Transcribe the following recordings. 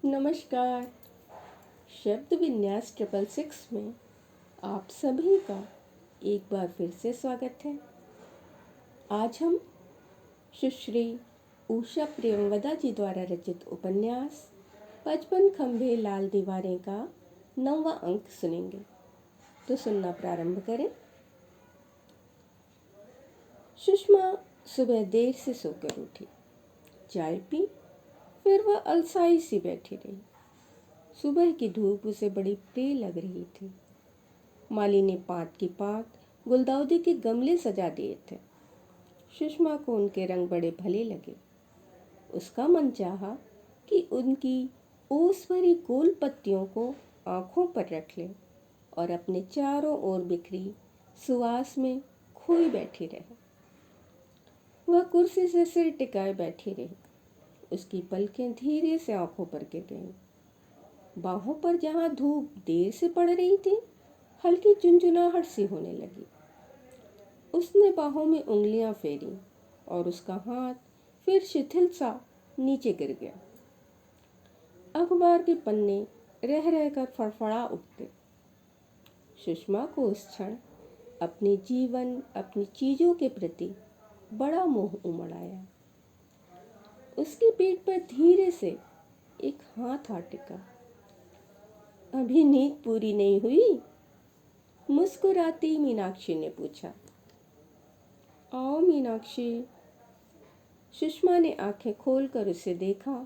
नमस्कार। शब्द विन्यास 666 में आप सभी का एक बार फिर से स्वागत है। आज हम सुश्री उषा प्रियंवदा जी द्वारा रचित उपन्यास 55 खंभे लाल दीवारें का 9वां अंक सुनेंगे। तो सुनना प्रारंभ करें। सुषमा सुबह देर से सोकर उठी, चाय पी, फिर वह अलसाई सी बैठी रही। सुबह की धूप उसे बड़ी प्रिय लग रही थी। माली ने पात की पात गुलदाउदी के गमले सजा दिए थे। सुषमा को उनके रंग बड़े भले लगे। उसका मन चाहा कि उनकी ओस भरी गोल पत्तियों को आंखों पर रख ले और अपने चारों ओर बिखरी सुवास में खोई बैठी रहे। वह कुर्सी से सिर टिकाए बैठी रही। उसकी पलकें धीरे से आंखों पर गिर गईं। बाहों पर जहां धूप देर से पड़ रही थी, हल्की चुनचुनाहट सी होने लगी। उसने बाहों में उंगलियां फेरी और उसका हाथ फिर शिथिल सा नीचे गिर गया। अखबार के पन्ने रह रहकर फड़फड़ा उठते। सुषमा को उस क्षण अपने जीवन, अपनी चीजों के प्रति बड़ा मोह उमड़ आया। उसकी पीठ पर धीरे से एक हाथ आ टिका। अभी नींद पूरी नहीं हुई? मुस्कुराती मीनाक्षी ने पूछा। आओ मीनाक्षी। सुषमा ने आंखें खोलकर उसे देखा,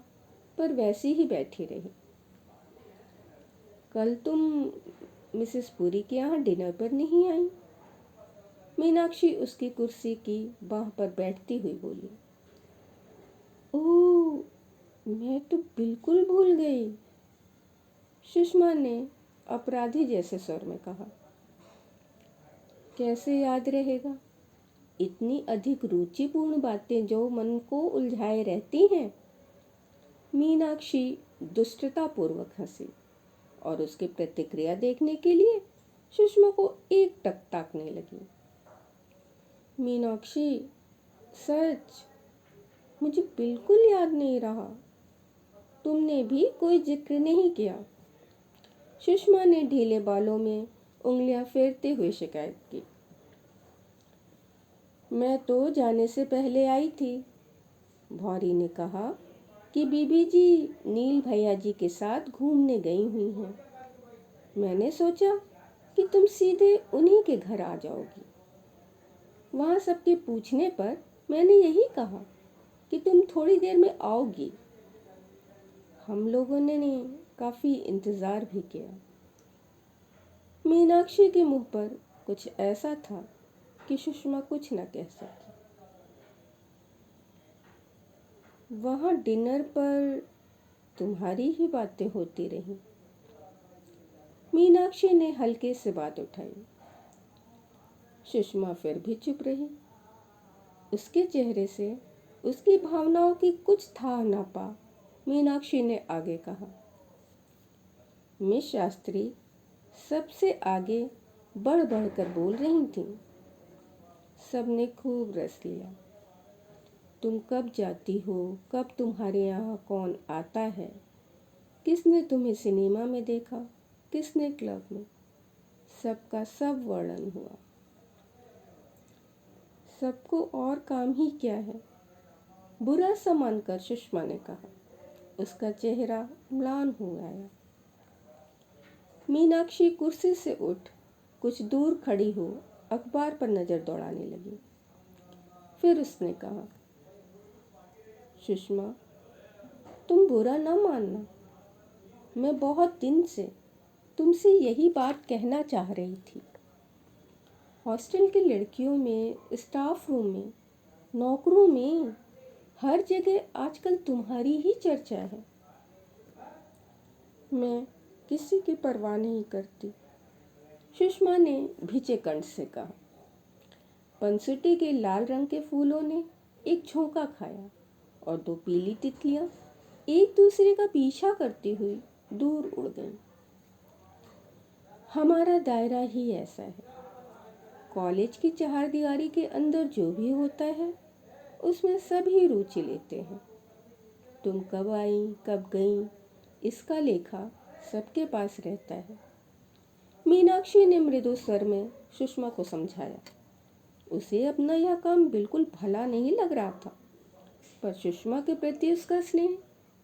पर वैसी ही बैठी रही। कल तुम मिसेस पुरी के यहाँ डिनर पर नहीं आई? मीनाक्षी उसकी कुर्सी की बाह पर बैठती हुई बोली। ओह, मैं तो बिल्कुल भूल गई, सुषमा ने अपराधी जैसे स्वर में कहा। कैसे याद रहेगा? इतनी अधिक रुचिपूर्ण बातें जो मन को उलझाए रहती हैं। मीनाक्षी दुष्टतापूर्वक हंसी और उसकी प्रतिक्रिया देखने के लिए सुषमा को एकटक ताकने लगी। मीनाक्षी, सच, मुझे बिल्कुल याद नहीं रहा। तुमने भी कोई जिक्र नहीं किया। सुषमा ने ढीले बालों में उंगलियां फेरते हुए शिकायत की। मैं तो जाने से पहले आई थी। भौरी ने कहा कि बीबी जी नील भैया जी के साथ घूमने गई हुई हैं। मैंने सोचा कि तुम सीधे उन्हीं के घर आ जाओगी। वहाँ सबके पूछने पर मैंने यही कहा कि तुम थोड़ी देर में आओगी। हम लोगों ने काफी इंतजार भी किया। मीनाक्षी के मुंह पर कुछ ऐसा था कि सुषमा कुछ न कह सकी। वहाँ डिनर पर तुम्हारी ही बातें होती रही। मीनाक्षी ने हल्के से बात उठाई। सुषमा फिर भी चुप रही। उसके चेहरे से उसकी भावनाओं की कुछ था न पा मीनाक्षी ने आगे कहा। मिस शास्त्री सबसे आगे बढ़ बढ़कर बोल रही थी। सबने खूब रस लिया। तुम कब जाती हो, कब तुम्हारे यहाँ कौन आता है, किसने तुम्हें सिनेमा में देखा, किसने क्लब में, सबका सब वर्णन हुआ। सबको और काम ही क्या है, बुरा सा मानकर सुषमा ने कहा। उसका चेहरा म्लान हो आया। मीनाक्षी कुर्सी से उठ कुछ दूर खड़ी हो अखबार पर नजर दौड़ाने लगी। फिर उसने कहा, सुषमा, तुम बुरा न मानना। मैं बहुत दिन से तुमसे यही बात कहना चाह रही थी। हॉस्टल की लड़कियों में, स्टाफ रूम में, नौकरों में, हर जगह आजकल तुम्हारी ही चर्चा है। मैं किसी की परवाह नहीं करती, सुषमा ने भिजे कंठ से कहा। पंसुटी के लाल रंग के फूलों ने एक झोंका खाया और दो पीली तितलियां एक दूसरे का पीछा करती हुई दूर उड़ गईं। हमारा दायरा ही ऐसा है। कॉलेज की चारदीवारी के अंदर जो भी होता है उसमें सभी रुचि लेते हैं। तुम कब आई, कब गई, इसका लेखा सबके पास रहता है। मीनाक्षी ने मृदु स्वर में सुषमा को समझाया। उसे अपना यह काम बिल्कुल भला नहीं लग रहा था, पर सुषमा के प्रति उसका स्नेह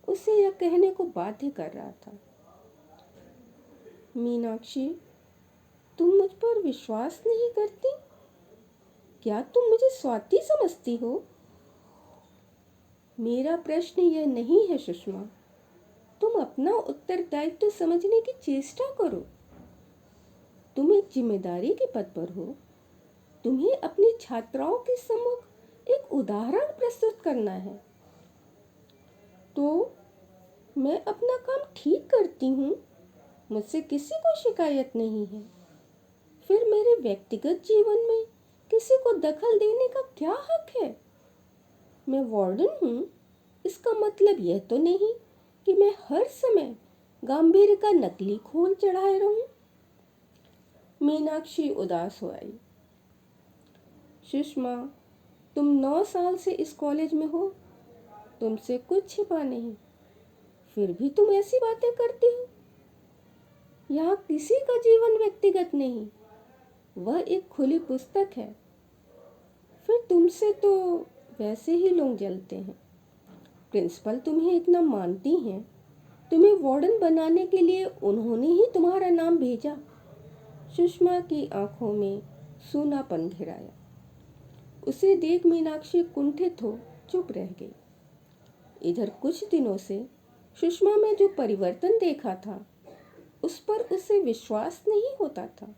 उसे यह कहने को बाध्य कर रहा था। मीनाक्षी, तुम मुझ पर विश्वास नहीं करती? क्या तुम मुझे स्वार्थी समझती हो? मेरा प्रश्न यह नहीं है सुषमा। तुम अपना उत्तरदायित्व समझने की चेष्टा करो। तुम एक जिम्मेदारी के पद पर हो। तुम्हें अपनी छात्राओं के सम्मुख एक उदाहरण प्रस्तुत करना है। तो मैं अपना काम ठीक करती हूँ, मुझसे किसी को शिकायत नहीं है। फिर मेरे व्यक्तिगत जीवन में किसी को दखल देने का क्या हक है? मैं वार्डन हूँ, इसका मतलब यह तो नहीं कि मैं हर समय गांभीर्य का नकली खोल चढ़ाए रहूं। मीनाक्षी उदास हो आई। सुषमा, तुम 9 साल से इस कॉलेज में हो, तुमसे कुछ छिपा नहीं, फिर भी तुम ऐसी बातें करती हो। यहाँ किसी का जीवन व्यक्तिगत नहीं, वह एक खुली पुस्तक है। फिर तुमसे तो वैसे ही लोग जलते हैं। प्रिंसिपल तुम्हें इतना मानती हैं, तुम्हें वार्डन बनाने के लिए उन्होंने ही तुम्हारा नाम भेजा। सुषमा की आंखों में सूनापन घिर आया। उसे देख मीनाक्षी कुंठित हो चुप रह गई। इधर कुछ दिनों से सुषमा में जो परिवर्तन देखा था, उस पर उसे विश्वास नहीं होता था।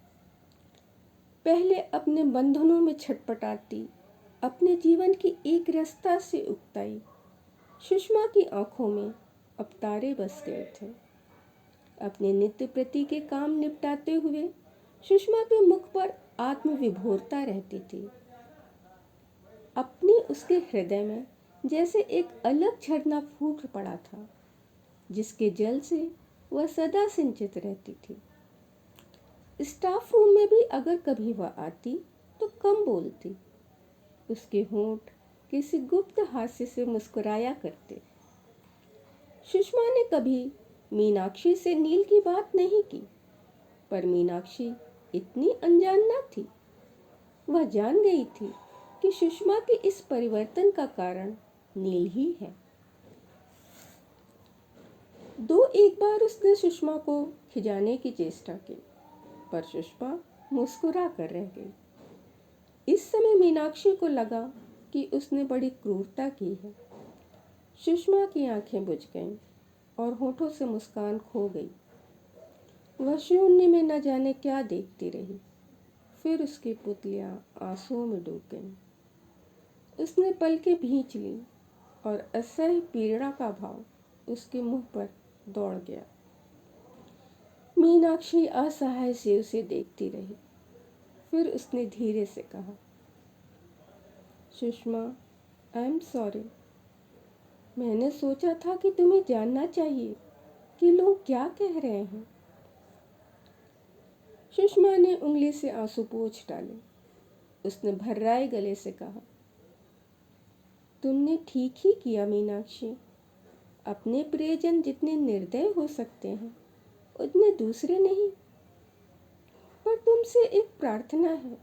पहले अपने बंधनों में छटपटाती, अपने जीवन की एक रास्ता से उकताई सुषमा की आंखों में अब तारे बस गए थे। अपने नित्य प्रति के काम निपटाते हुए सुषमा के मुख पर आत्मविभोरता रहती थी। अपनी उसके हृदय में जैसे एक अलग झरना फूट पड़ा था, जिसके जल से वह सदा सिंचित रहती थी। स्टाफ रूम में भी अगर कभी वह आती तो कम बोलती। उसके होंठ किसी गुप्त हास्य से मुस्कुराया करते। सुषमा ने कभी मीनाक्षी से नील की बात नहीं की, पर मीनाक्षी इतनी अनजान न थी। वह जान गई थी कि सुषमा के इस परिवर्तन का कारण नील ही है। एक बार उसने सुषमा को खिजाने की चेष्टा की, पर सुषमा मुस्कुरा कर रह गई। इस समय मीनाक्षी को लगा कि उसने बड़ी क्रूरता की है। सुषमा की आंखें बुझ गईं और होठों से मुस्कान खो गई। वह शून्य में न जाने क्या देखती रही। फिर उसकी पुतलियां आंसुओं में डूब गईं। उसने पलकें भींच ली और असह्य पीड़ा का भाव उसके मुंह पर दौड़ गया। मीनाक्षी असहाय से उसे देखती रही। फिर उसने धीरे से कहा, सुषमा, आई एम सॉरी। मैंने सोचा था कि तुम्हें जानना चाहिए कि लोग क्या कह रहे हैं। सुषमा ने उंगली से आंसू पोंछ डाले। उसने भर्राए गले से कहा, तुमने ठीक ही किया मीनाक्षी। अपने प्रियजन जितने निर्दय हो सकते हैं, उतने दूसरे नहीं। पर तुमसे एक प्रार्थना है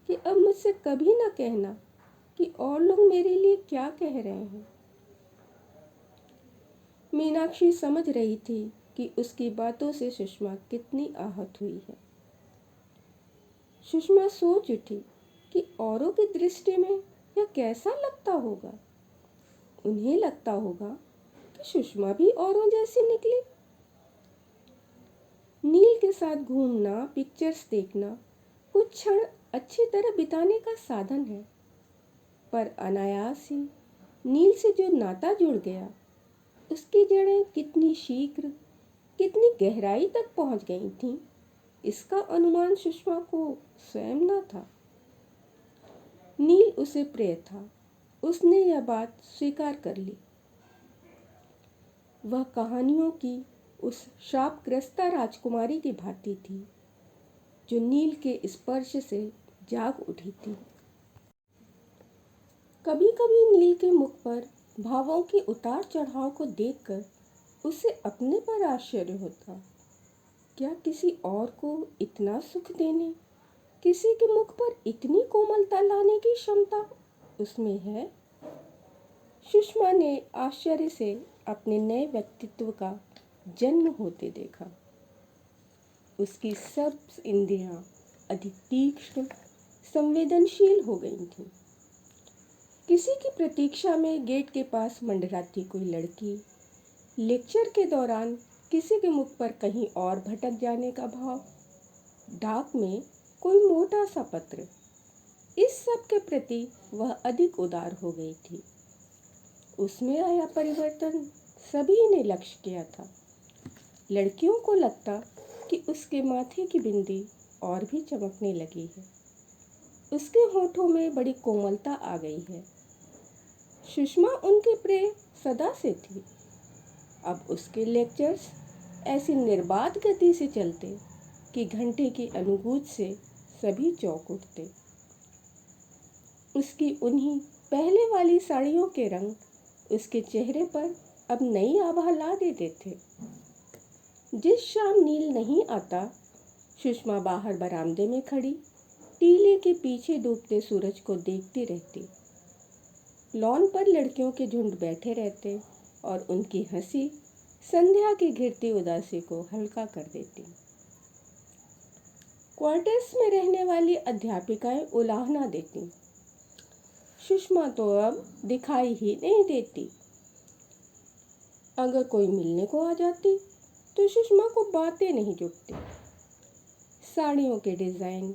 कि अब मुझसे कभी ना कहना कि और लोग मेरे लिए क्या कह रहे हैं। मीनाक्षी समझ रही थी कि उसकी बातों से सुषमा कितनी आहत हुई है। सुषमा सोच उठी कि औरों की दृष्टि में यह कैसा लगता होगा। उन्हें लगता होगा कि सुषमा भी औरों जैसी निकली। नील के साथ घूमना, पिक्चर्स देखना कुछ क्षण अच्छी तरह बिताने का साधन है, पर अनायास ही नील से जो नाता जुड़ गया, उसकी जड़ें कितनी शीघ्र, कितनी गहराई तक पहुंच गई थीं, इसका अनुमान सुषमा को स्वयं न था। नील उसे प्रिय था। उसने यह बात स्वीकार कर ली। वह कहानियों की उस शापग्रस्ता राजकुमारी की भांति थी, जो नील के स्पर्श से जाग उठी थी। कभी कभी नील के मुख पर भावों के उतार चढ़ाव को देखकर उसे अपने पर आश्चर्य होता। क्या किसी और को इतना सुख देने, किसी के मुख पर इतनी कोमलता लाने की क्षमता उसमें है? सुषमा ने आश्चर्य से अपने नए व्यक्तित्व का जन्म होते देखा। उसकी सब इंद्रियां अधिक तीक्ष्ण, संवेदनशील हो गई थीं। किसी की प्रतीक्षा में गेट के पास मंडराती कोई लड़की, लेक्चर के दौरान किसी के मुख पर कहीं और भटक जाने का भाव, डाक में कोई मोटा सा पत्र, इस सब के प्रति वह अधिक उदार हो गई थी। उसमें आया परिवर्तन सभी ने लक्ष्य किया था। लड़कियों को लगता कि उसके माथे की बिंदी और भी चमकने लगी है, उसके होठों में बड़ी कोमलता आ गई है। सुषमा उनके प्रिय सदा से थी। अब उसके लेक्चर्स ऐसी निर्बाध गति से चलते कि घंटे की अनुगूंज से सभी चौंक उठते। उसकी उन्हीं पहले वाली साड़ियों के रंग उसके चेहरे पर अब नई आभा ला देते थे। जिस शाम नील नहीं आता, सुषमा बाहर बरामदे में खड़ी टीले के पीछे डूबते सूरज को देखती रहती। लॉन पर लड़कियों के झुंड बैठे रहते और उनकी हंसी संध्या की घिरती उदासी को हल्का कर देती। क्वार्टर्स में रहने वाली अध्यापिकाएं उलाहना देती। सुषमा तो अब दिखाई ही नहीं देती। अगर कोई मिलने को आ जाती तो सुषमा को बातें नहीं जुटती। साड़ियों के डिज़ाइन,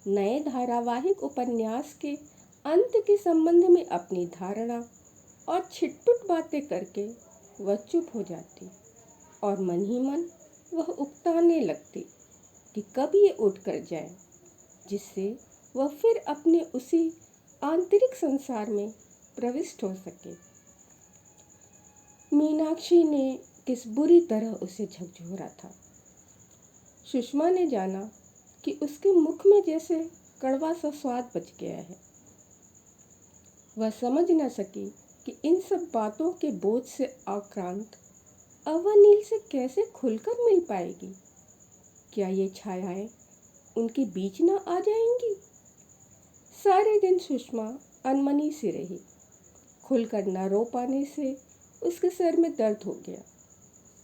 नए धारावाहिक उपन्यास के अंत के संबंध में अपनी धारणा और छिटपुट बातें करके वह चुप हो जाती और मन ही मन वह उकताने लगती कि कब ये उठ कर जाए, जिससे वह फिर अपने उसी आंतरिक संसार में प्रविष्ट हो सके। मीनाक्षी ने किस बुरी तरह उसे झकझोरा था। सुषमा ने जाना कि उसके मुख में जैसे कड़वा सा स्वाद बच गया है। वह समझ न सकी कि इन सब बातों के बोझ से आक्रांत अब वह नील से कैसे खुलकर मिल पाएगी। क्या ये छायाएं उनके बीच न आ जाएंगी? सारे दिन सुषमा अनमनी सी रही। खुलकर न रो पाने से उसके सर में दर्द हो गया।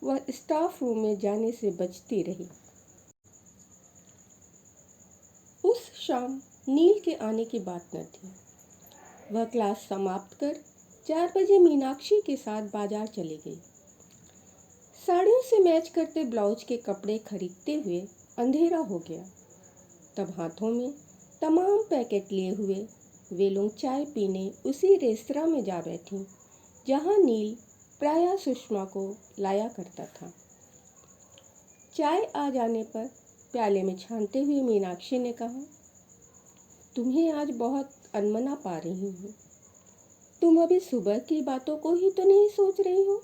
वह स्टाफ रूम में जाने से बचती रही। उस शाम नील के आने की बात न थी। वह क्लास समाप्त कर 4 बजे मीनाक्षी के साथ बाजार चली गई। साड़ियों से मैच करते ब्लाउज के कपड़े खरीदते हुए अंधेरा हो गया। तब हाथों में तमाम पैकेट लिए हुए वे लोग चाय पीने उसी रेस्तरां में जा बैठी जहां नील प्रायः सुषमा को लाया करता था। चाय आ जाने पर प्याले में छानते हुए मीनाक्षी ने कहा, तुम्हें आज बहुत अनमना पा रही हूँ। तुम अभी सुबह की बातों को ही तो नहीं सोच रही हो?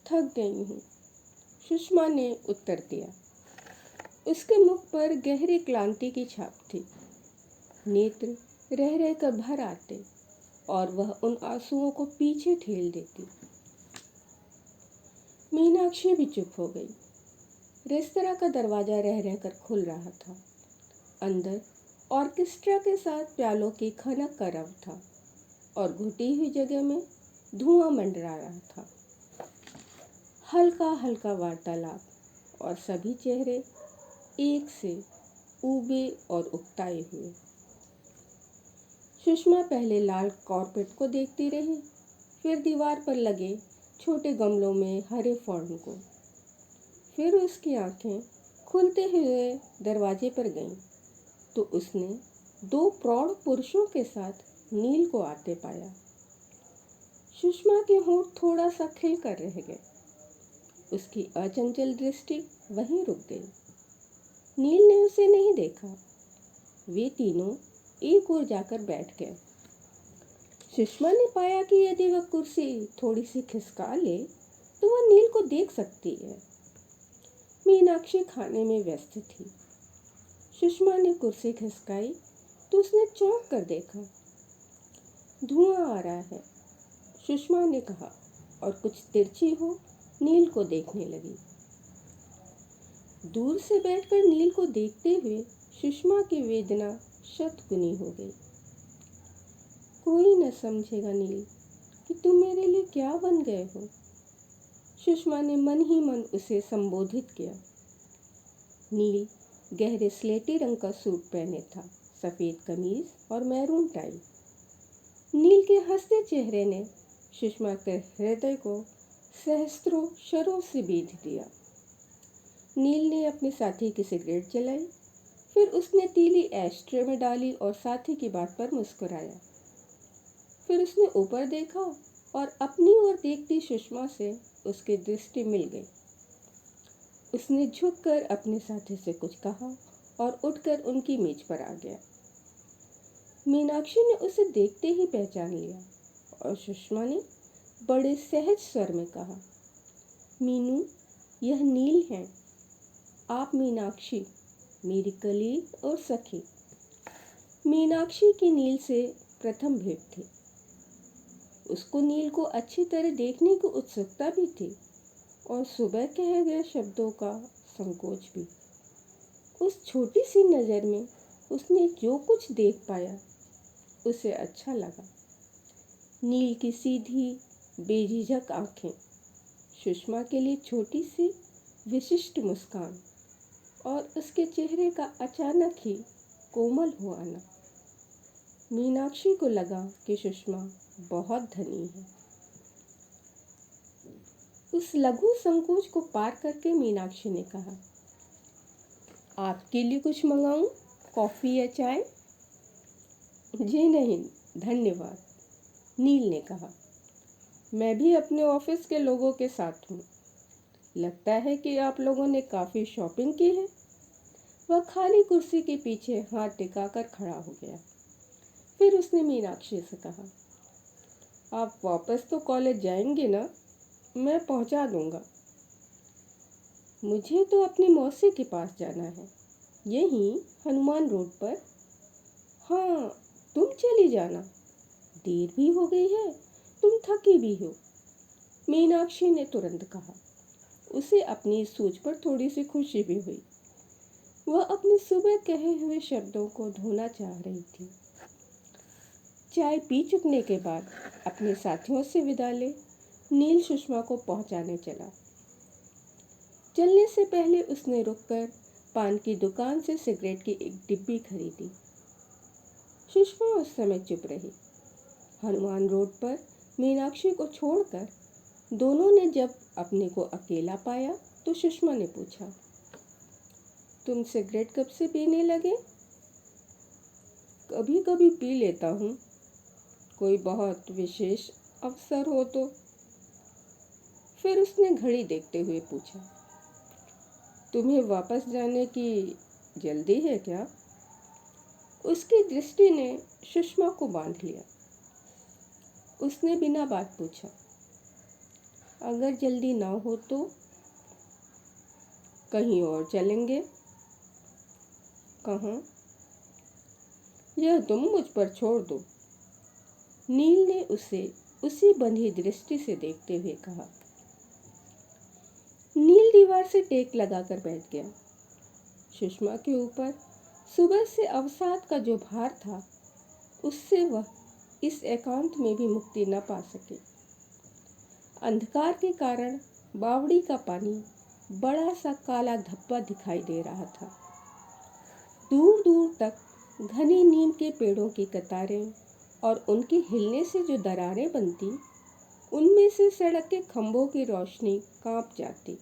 थक गई हूँ, सुषमा ने उत्तर दिया। उसके मुख पर गहरी क्लांति की छाप थी। नेत्र रह रह कर भर आते और वह उन आंसुओं को पीछे ठेल देती। मीनाक्षी भी चुप हो गई। रेस्तरां का दरवाजा रह रहकर खुल रहा था। अंदर ऑर्केस्ट्रा के साथ प्यालों की खनक का रव था और घुटी हुई जगह में धुआं मंडरा रहा था। हल्का हल्का वार्तालाप और सभी चेहरे एक से ऊबे और उकताए हुए। सुषमा पहले लाल कॉर्पेट को देखती रही, फिर दीवार पर लगे छोटे गमलों में हरे फर्न को। फिर उसकी आंखें खुलते हुए दरवाजे पर गईं तो उसने 2 प्रौढ़ पुरुषों के साथ नील को आते पाया। सुषमा के होंठ थोड़ा सा खिल कर रह गए। उसकी अचंचल दृष्टि वहीं रुक गई। नील ने उसे नहीं देखा। वे तीनों एक ओर जाकर बैठ गए। सुषमा ने पाया कि यदि वह कुर्सी थोड़ी सी खिसका ले तो वह नील को देख सकती है। मीनाक्षी खाने में व्यस्त थी। सुषमा ने कुर्सी खिसकाई तो उसने चौंक कर देखा। धुआं आ रहा है, सुषमा ने कहा। और कुछ तिरछी हो नील को देखने लगी। दूर से बैठकर नील को देखते हुए सुषमा की वेदना शतगुनी हो गई। कोई न समझेगा नील कि तुम मेरे लिए क्या बन गए हो। सुषमा ने मन ही मन उसे संबोधित किया। नील गहरे स्लेटी रंग का सूट पहने था, सफ़ेद कमीज और मैरून टाई। नील के हंसते चेहरे ने सुषमा के हृदय को सहस्त्रों शरों से बीध दिया। नील ने अपने साथी की सिगरेट जलाई, फिर उसने तीली एस्ट्रे में डाली और साथी की बात पर मुस्कुराया। फिर उसने ऊपर देखा और अपनी ओर देखती सुषमा से उसकी दृष्टि मिल गई। उसने झुककर अपने साथी से कुछ कहा और उठकर उनकी मेज पर आ गया। मीनाक्षी ने उसे देखते ही पहचान लिया और सुषमा ने बड़े सहज स्वर में कहा, मीनू, यह नील है। आप मीनाक्षी, मेरी कलीग और सखी। मीनाक्षी की नील से प्रथम भेंट थी। उसको नील को अच्छी तरह देखने की उत्सुकता भी थी और सुबह कहे गए शब्दों का संकोच भी। उस छोटी सी नज़र में उसने जो कुछ देख पाया उसे अच्छा लगा। नील की सीधी बेझिझक आंखें, सुषमा के लिए छोटी सी विशिष्ट मुस्कान और उसके चेहरे का अचानक ही कोमल हो आना। मीनाक्षी को लगा कि सुषमा बहुत धनी है। उस लघु संकोच को पार करके मीनाक्षी ने कहा, आपके लिए कुछ मंगाऊं? कॉफ़ी या चाय? जी नहीं, धन्यवाद, नील ने कहा। मैं भी अपने ऑफिस के लोगों के साथ हूँ। लगता है कि आप लोगों ने काफ़ी शॉपिंग की है। वह खाली कुर्सी के पीछे हाथ टिकाकर खड़ा हो गया। फिर उसने मीनाक्षी से कहा, आप वापस तो कॉलेज जाएंगे ना? मैं पहुंचा दूंगा। मुझे तो अपनी मौसी के पास जाना है, यहीं हनुमान रोड पर। हाँ, तुम चली जाना, देर भी हो गई है, तुम थकी भी हो, मीनाक्षी ने तुरंत कहा। उसे अपनी सोच पर थोड़ी सी खुशी भी हुई। वह अपने सुबह कहे हुए शब्दों को धोना चाह रही थी। चाय पी चुकने के बाद अपने साथियों से विदा ले नील सुषमा को पहुंचाने चला। चलने से पहले उसने रुककर पान की दुकान से सिगरेट की एक डिब्बी खरीदी। सुषमा उस समय चुप रही। हनुमान रोड पर मीनाक्षी को छोड़कर दोनों ने जब अपने को अकेला पाया तो सुषमा ने पूछा, तुम सिगरेट कब से पीने लगे? कभी कभी पी लेता हूँ, कोई बहुत विशेष अवसर हो तो। फिर उसने घड़ी देखते हुए पूछा, तुम्हें वापस जाने की जल्दी है क्या? उसकी दृष्टि ने सुषमा को बांध लिया। उसने बिना बात पूछा, अगर जल्दी ना हो तो कहीं और चलेंगे। कहाँ? यह तुम मुझ पर छोड़ दो, नील ने उसे उसी बंधी दृष्टि से देखते हुए कहा। नील दीवार से टेक लगाकर बैठ गया। सुषमा के ऊपर सुबह से अवसाद का जो भार था, उससे वह इस एकांत में भी मुक्ति न पा सके। अंधकार के कारण बावड़ी का पानी बड़ा सा काला धब्बा दिखाई दे रहा था। दूर दूर तक घने नीम के पेड़ों की कतारें और उनके हिलने से जो दरारें बनती, उनमें से सड़क के खंभों की रोशनी कांप जाती।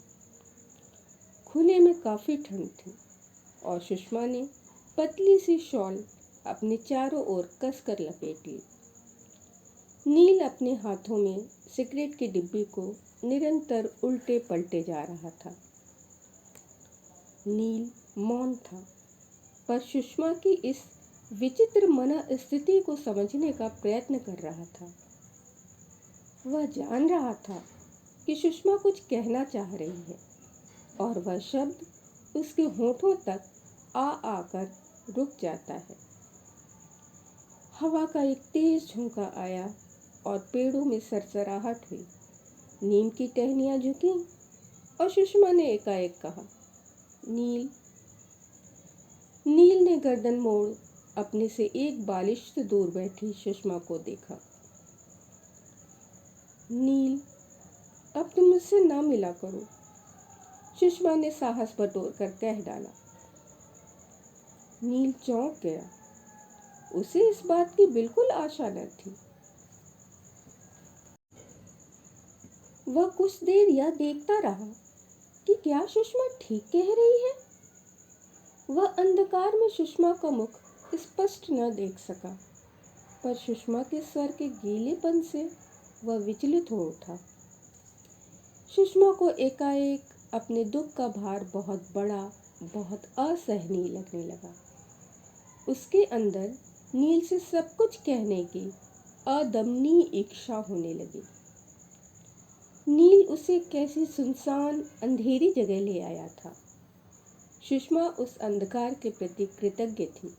खुले में काफ़ी ठंड थी और सुषमा ने पतली सी शॉल अपने चारों ओर कसकर लपेट ली। नील अपने हाथों में सिगरेट की डिब्बी को निरंतर उल्टे पलटे जा रहा था। नील मौन था, पर सुषमा की इस विचित्र मनस्थिति को समझने का प्रयत्न कर रहा था। वह जान रहा था कि सुषमा कुछ कहना चाह रही है और वह शब्द उसके होठों तक आ आकर रुक जाता है। हवा का एक तेज झोंका आया और पेड़ों में सरसराहट हुई। नीम की टहनियाँ झुकी और सुषमा ने एकाएक कहा, नील। नील ने गर्दन मोड़ अपने से एक बालिश दूर बैठी सुषमा को देखा। नील, अब तुम मुझसे ना मिला करो, सुषमा ने साहस बटोर कर कह डाला। नील चौंक गया। उसे इस बात की बिल्कुल आशा न थी। वह कुछ देर यह देखता रहा कि क्या सुषमा ठीक कह रही है। वह अंधकार में सुषमा का मुख स्पष्ट न देख सका, पर सुषमा के स्वर के गीलेपन से वह विचलित हो उठा। सुषमा को एकाएक अपने दुख का भार बहुत बड़ा, बहुत असहनीय लगने लगा। उसके अंदर नील से सब कुछ कहने की अदमनीय इच्छा होने लगी। नील उसे कैसी सुनसान अंधेरी जगह ले आया था। सुषमा उस अंधकार के प्रति कृतज्ञ थी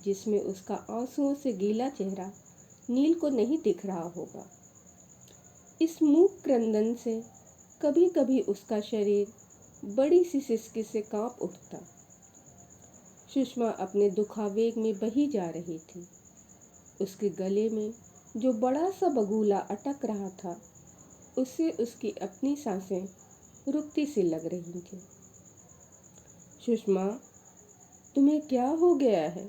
जिसमें उसका आंसुओं से गीला चेहरा नील को नहीं दिख रहा होगा। इस मूक क्रंदन से कभी कभी उसका शरीर बड़ी सी सिसकी से कांप उठता। सुषमा अपने दुखावेग में बही जा रही थी। उसके गले में जो बड़ा सा बगुला अटक रहा था, उससे उसकी अपनी सांसें रुकती सी लग रही थी। सुषमा, तुम्हें क्या हो गया है?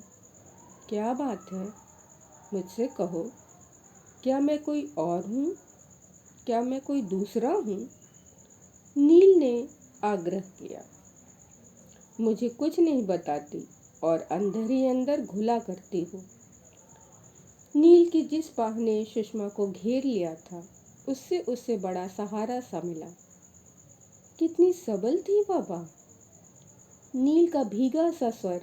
क्या बात है? मुझसे कहो। क्या मैं कोई और हूँ? क्या मैं कोई दूसरा हूँ? नील ने आग्रह किया। मुझे कुछ नहीं बताती और अंदर ही अंदर घुला करती हो। नील की जिस बाह ने सुषमा को घेर लिया था, उससे उसे बड़ा सहारा सा मिला। कितनी सबल थी वह बाह। नील का भीगा सा स्वर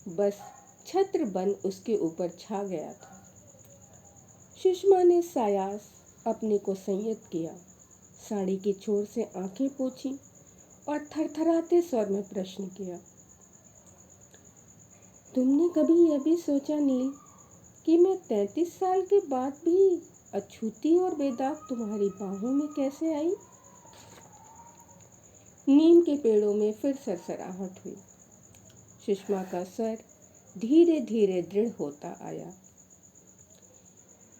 बस छत्र बन उसके ऊपर छा गया था। सुषमा ने सायास अपने को संयत किया, साड़ी की छोर से आंखें पोंछी और थरथराते स्वर में प्रश्न किया, तुमने कभी यह भी सोचा नील कि मैं 33 साल के बाद भी अछूती और बेदाग तुम्हारी बाहों में कैसे आई? नीम के पेड़ों में फिर सरसराहट हुई। सुषमा का स्वर धीरे धीरे दृढ़ होता आया।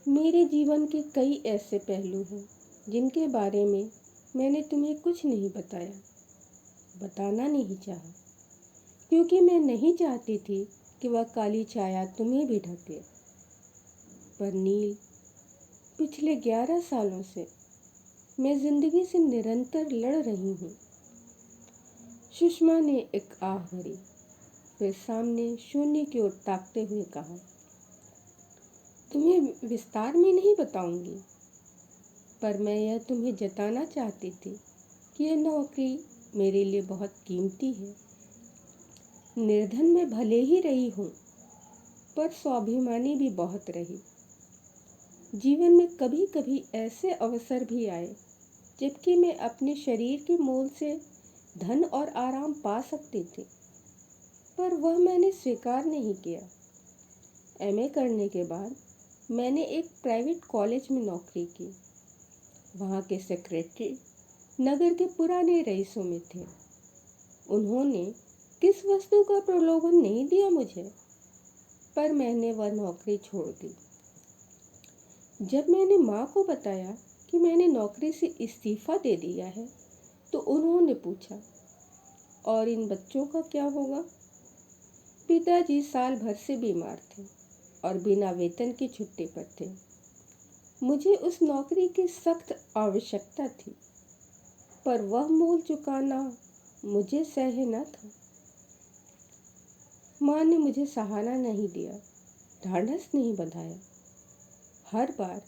मेरे जीवन के कई ऐसे पहलू हैं जिनके बारे में मैंने तुम्हें कुछ नहीं बताया, बताना नहीं चाहा, क्योंकि मैं नहीं चाहती थी कि वह काली छाया तुम्हें भी ढक ले। पर नील, पिछले 11 सालों से मैं जिंदगी से निरंतर लड़ रही हूँ। सुषमा ने एक आह भरी, फिर सामने शून्य की ओर ताकते हुए कहा, तुम्हें विस्तार में नहीं बताऊंगी, पर मैं यह तुम्हें जताना चाहती थी कि यह नौकरी मेरे लिए बहुत कीमती है। निर्धन में भले ही रही हूँ, पर स्वाभिमानी भी बहुत रही। जीवन में कभी कभी ऐसे अवसर भी आए जबकि मैं अपने शरीर के मोल से धन और आराम पा सकती थी, पर वह मैंने स्वीकार नहीं किया। एमए करने के बाद मैंने एक प्राइवेट कॉलेज में नौकरी की। वहाँ के सेक्रेटरी नगर के पुराने रईसों में थे। उन्होंने किस वस्तु का प्रलोभन नहीं दिया मुझे, पर मैंने वह नौकरी छोड़ दी। जब मैंने माँ को बताया कि मैंने नौकरी से इस्तीफा दे दिया है, तो उन्होंने पूछा, और इन बच्चों का क्या होगा? पिताजी साल भर से बीमार थे और बिना वेतन की छुट्टी पर थे। मुझे उस नौकरी की सख्त आवश्यकता थी, पर वह मूल चुकाना मुझे सह्य न था। माँ ने मुझे सहारा नहीं दिया, ढांढस नहीं बंधाया। हर बार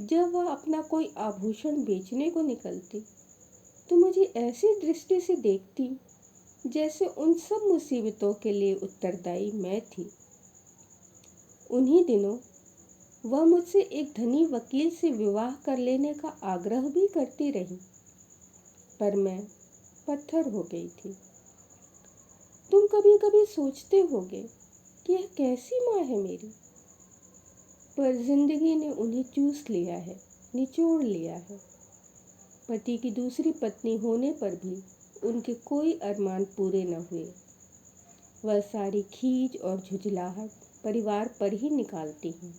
जब वह अपना कोई आभूषण बेचने को निकलती, तो मुझे ऐसी दृष्टि से देखती जैसे उन सब मुसीबतों के लिए उत्तरदायी मैं थी। उन्हीं दिनों वह मुझसे एक धनी वकील से विवाह कर लेने का आग्रह भी करती रही, पर मैं पत्थर हो गई थी। तुम कभी कभी सोचते होगे कि यह कैसी माँ है मेरी, पर जिंदगी ने उन्हें चूस लिया है, निचोड़ लिया है। पति की दूसरी पत्नी होने पर भी उनके कोई अरमान पूरे न हुए। वह सारी खीज और झुंझलाहट परिवार पर ही निकालती हैं।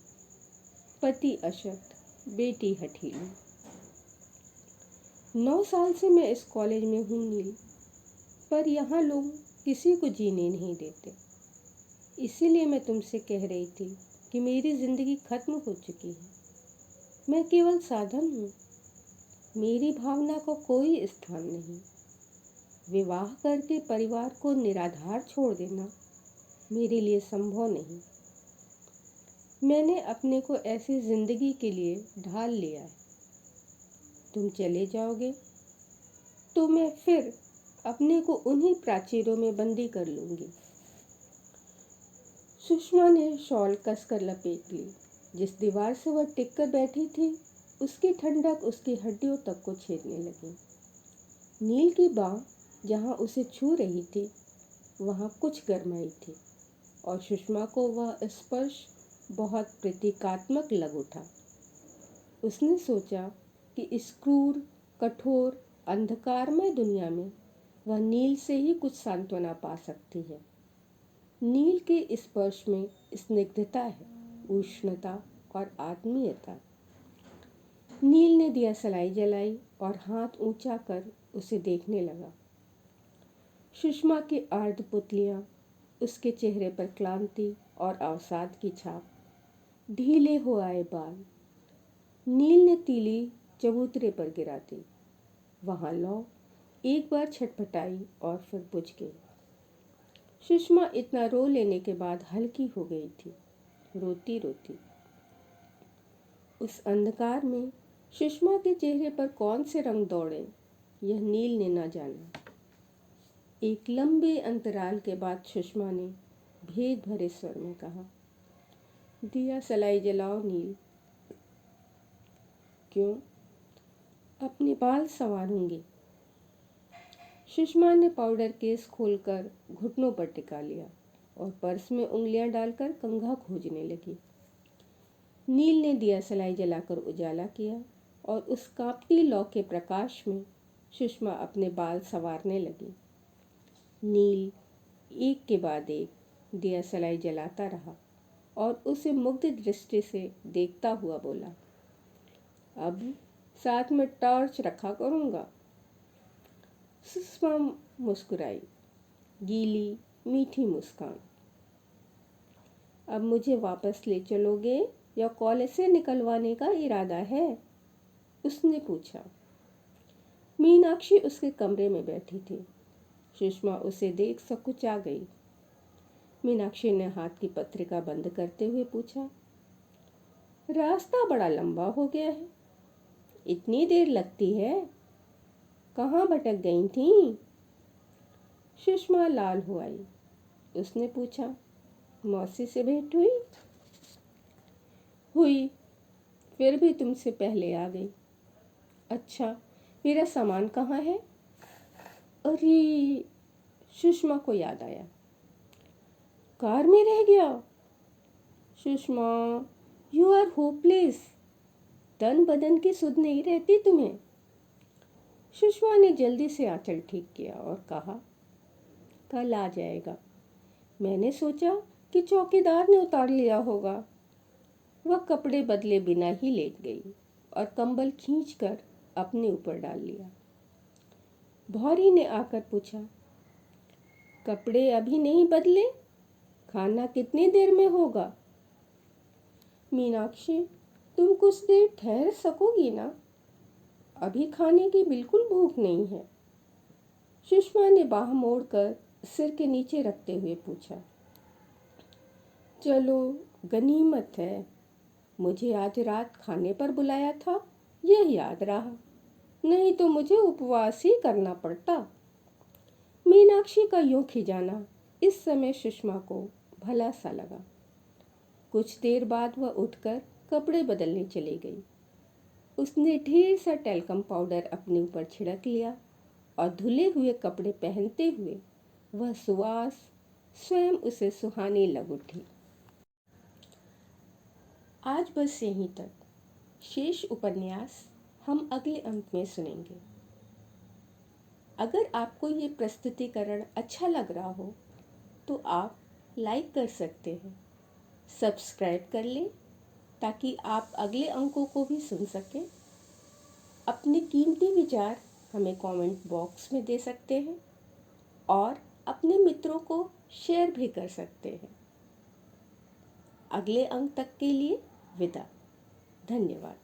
पति अशक्त, बेटी हठीली। 9 साल से मैं इस कॉलेज में हूँ नील, पर यहाँ लोग किसी को जीने नहीं देते। इसीलिए मैं तुमसे कह रही थी कि मेरी ज़िंदगी खत्म हो चुकी है। मैं केवल साधन हूँ। मेरी भावना का कोई स्थान नहीं। विवाह करके परिवार को निराधार छोड़ देना मेरे लिए संभव नहीं। मैंने अपने को ऐसी ज़िंदगी के लिए ढाल लिया है। तुम चले जाओगे तो मैं फिर अपने को उन्हीं प्राचीरों में बंदी कर लूँगी। सुषमा ने शॉल कसकर लपेट ली। जिस दीवार से वह टिककर बैठी थी, उसकी ठंडक उसकी हड्डियों तक को छेदने लगी। नील की बाँह जहाँ उसे छू रही थी, वहाँ कुछ गरमाई थी और सुषमा को वह स्पर्श बहुत प्रतीकात्मक लग उठा। उसने सोचा कि इस क्रूर, कठोर, अंधकारमय दुनिया में वह नील से ही कुछ सांत्वना पा सकती है। नील के स्पर्श में स्निग्धता है, उष्णता और आत्मीयता। नील ने दिया सलाई जलाई और हाथ ऊंचा कर उसे देखने लगा। सुषमा की आर्द्र पुतलियाँ, उसके चेहरे पर क्लांति और अवसाद की छाप, ढीले हो आए बाल। नील ने तीली चबूतरे पर गिरा दी। वहाँ लौ एक बार छटपटाई और फिर बुझ गई। सुषमा इतना रो लेने के बाद हल्की हो गई थी, रोती रोती। उस अंधकार में सुषमा के चेहरे पर कौन से रंग दौड़े, यह नील ने न जाना। एक लंबे अंतराल के बाद सुषमा ने भेद भरे स्वर में कहा, दिया सलाई जलाओ नील। क्यों? अपने बाल संवारूंगी। सुषमा ने पाउडर केस खोलकर घुटनों पर टिका लिया और पर्स में उंगलियां डालकर कंघा खोजने लगी। नील ने दिया सलाई जलाकर उजाला किया और उस कांपती लौ के प्रकाश में सुषमा अपने बाल संवारने लगी। नील एक के बाद एक दिया सलाई जलाता रहा और उसे मुग्ध दृष्टि से देखता हुआ बोला, अब साथ में टॉर्च रखा करूँगा। सुषमा मुस्कुराई, गीली मीठी मुस्कान। अब मुझे वापस ले चलोगे या कॉलेज से निकलवाने का इरादा है? उसने पूछा। मीनाक्षी उसके कमरे में बैठी थी। सुषमा उसे देख सकुचा गई। मीनाक्षी ने हाथ की पत्रिका बंद करते हुए पूछा, रास्ता बड़ा लंबा हो गया है, इतनी देर लगती है? कहाँ भटक गई थी? सुषमा लाल हो आई। उसने पूछा, मौसी से भेंट हुई? हुई, फिर भी तुमसे पहले आ गई। अच्छा, मेरा सामान कहाँ है? अरे, सुषमा को याद आया, कार में रह गया। Sushma, you are hopeless. तन बदन की सुध नहीं रहती तुम्हें। सुषमा ने जल्दी से आंचल ठीक किया और कहा, कल आ जाएगा। मैंने सोचा कि चौकीदार ने उतार लिया होगा। वह कपड़े बदले बिना ही लेट गई और कंबल खींचकर अपने ऊपर डाल लिया। भौरी ने आकर पूछा, कपड़े अभी नहीं बदले? खाना कितनी देर में होगा? मीनाक्षी, तुम कुछ देर ठहर सकोगी ना? अभी खाने की बिल्कुल भूख नहीं है। सुषमा ने बाह मोड़कर सिर के नीचे रखते हुए पूछा। चलो, गनीमत है, मुझे आज रात खाने पर बुलाया था, यह याद रहा, नहीं तो मुझे उपवास ही करना पड़ता। मीनाक्षी का यूं खिजाना इस समय सुषमा को भला सा लगा। कुछ देर बाद वह उठकर कपड़े बदलने चली गई। उसने ढेर सा टैल्कम पाउडर अपने ऊपर छिड़क लिया और धुले हुए कपड़े पहनते हुए वह सुवास स्वयं उसे सुहानी लग उठी। आज बस यहीं तक। शेष उपन्यास हम अगले अंक में सुनेंगे। अगर आपको ये प्रस्तुतिकरण अच्छा लग रहा हो तो आप लाइक कर सकते हैं, सब्सक्राइब कर लें ताकि आप अगले अंकों को भी सुन सकें। अपने कीमती विचार हमें कमेंट बॉक्स में दे सकते हैं और अपने मित्रों को शेयर भी कर सकते हैं। अगले अंक तक के लिए विदा। धन्यवाद।